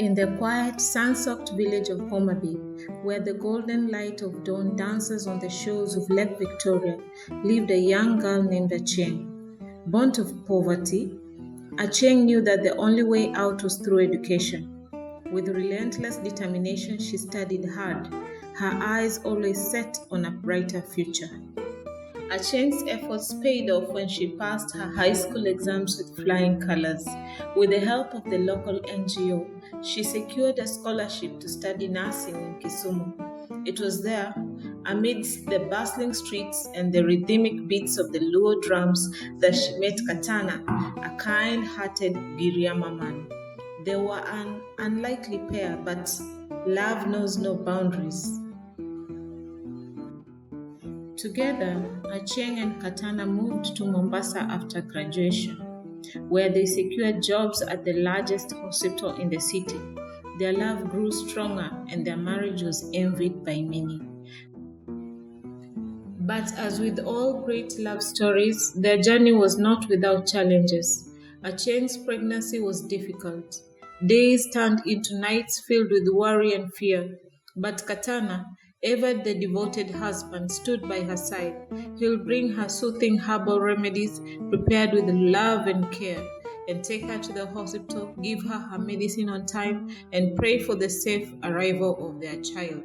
In the quiet, sun-soaked village of Homabay, where the golden light of dawn dances on the shores of Lake Victoria, lived a young girl named Achieng. Born to poverty, Achieng knew that the only way out was through education. With relentless determination, she studied hard, her eyes always set on a brighter future. Achieng's efforts paid off when she passed her high school exams with flying colors. With the help of the local NGO, she secured a scholarship to study nursing in Kisumu. It was there, amidst the bustling streets and the rhythmic beats of the Luo drums, that she met Katana, a kind-hearted Giriama man. They were an unlikely pair, but love knows no boundaries. Together, Achieng and Katana moved to Mombasa after graduation, where they secured jobs at the largest hospital in the city. Their love grew stronger and their marriage was envied by many. But as with all great love stories, their journey was not without challenges. Achieng's pregnancy was difficult. Days turned into nights filled with worry and fear. But Katana, ever the devoted husband, stood by her side. He'll bring her soothing herbal remedies prepared with love and care, and take her to the hospital, give her medicine on time, and pray for the safe arrival of their child.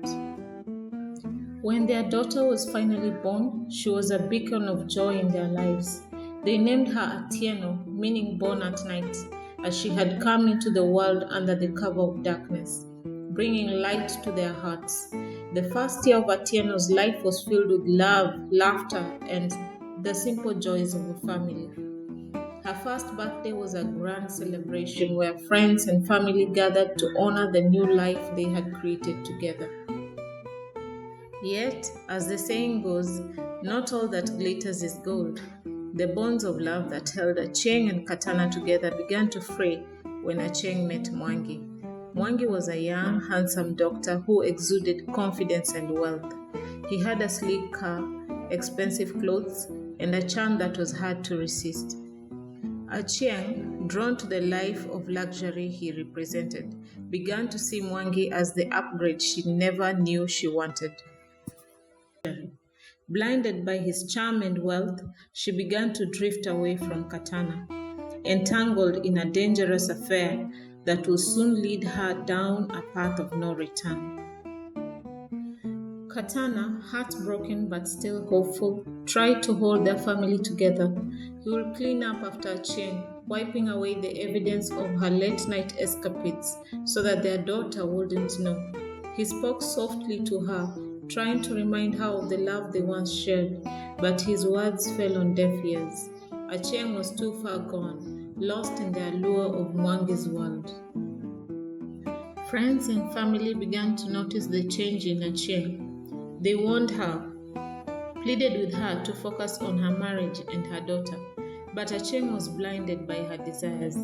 When their daughter was finally born, she was a beacon of joy in their lives. They named her Atieno, meaning born at night, as she had come into the world under the cover of darkness, bringing light to their hearts. The first year of Atieno's life was filled with love, laughter, and the simple joys of the family. Her first birthday was a grand celebration where friends and family gathered to honor the new life they had created together. Yet, as the saying goes, not all that glitters is gold. The bonds of love that held Achieng and Katana together began to fray when Achieng met Mwangi. Mwangi was a young, handsome doctor who exuded confidence and wealth. He had a sleek car, expensive clothes, and a charm that was hard to resist. Achieng, drawn to the life of luxury he represented, began to see Mwangi as the upgrade she never knew she wanted. Blinded by his charm and wealth, she began to drift away from Katana, entangled in a dangerous affair that will soon lead her down a path of no return. Katana, heartbroken but still hopeful, tried to hold their family together. He would clean up after Achieng, wiping away the evidence of her late-night escapades so that their daughter wouldn't know. He spoke softly to her, trying to remind her of the love they once shared, but his words fell on deaf ears. Achieng was too far gone, lost in the allure of Mwangi's world. Friends and family began to notice the change in Achieng. They warned her, pleaded with her to focus on her marriage and her daughter, but Achieng was blinded by her desires.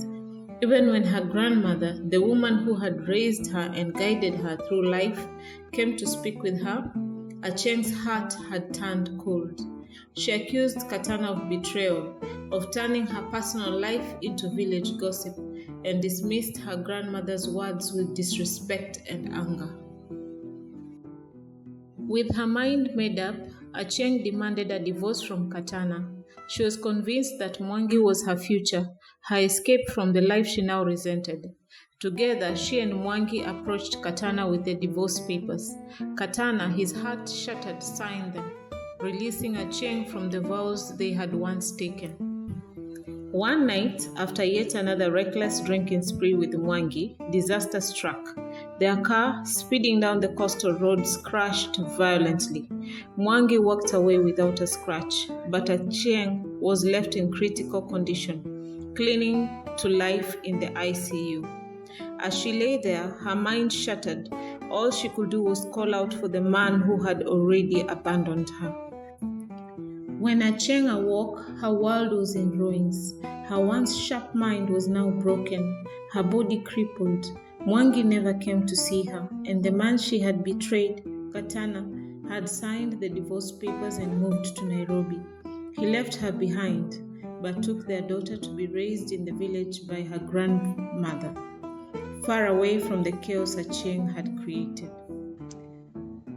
Even when her grandmother, the woman who had raised her and guided her through life, came to speak with her, Achieng's heart had turned cold. She accused Katana of betrayal, of turning her personal life into village gossip, and dismissed her grandmother's words with disrespect and anger. With her mind made up, Achieng demanded a divorce from Katana. She was convinced that Mwangi was her future, her escape from the life she now resented. Together, she and Mwangi approached Katana with the divorce papers. Katana, his heart shattered, signed them, releasing Achieng from the vows they had once taken. One night, after yet another reckless drinking spree with Mwangi, disaster struck. Their car, speeding down the coastal roads, crashed violently. Mwangi walked away without a scratch, but Achieng was left in critical condition, clinging to life in the ICU. As she lay there, her mind shattered. All she could do was call out for the man who had already abandoned her. When Achieng awoke, her world was in ruins. Her once sharp mind was now broken, her body crippled. Mwangi never came to see her, and the man she had betrayed, Katana, had signed the divorce papers and moved to Nairobi. He left her behind, but took their daughter to be raised in the village by her grandmother. far away from the chaos Achieng had created.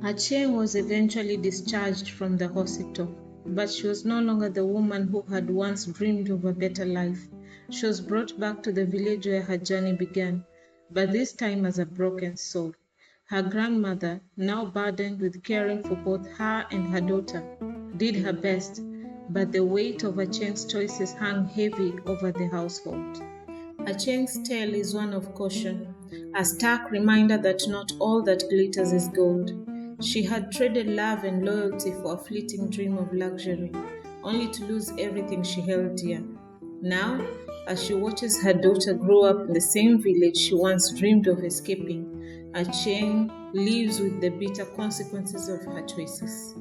Achieng was eventually discharged from the hospital, but she was no longer the woman who had once dreamed of a better life. She was brought back to the village where her journey began, but this time as a broken soul. Her grandmother, now burdened with caring for both her and her daughter, did her best, but the weight of Achieng's choices hung heavy over the household. Achieng's tale is one of caution, a stark reminder that not all that glitters is gold. She had traded love and loyalty for a fleeting dream of luxury, only to lose everything she held dear. Now, as she watches her daughter grow up in the same village she once dreamed of escaping, Achieng lives with the bitter consequences of her choices.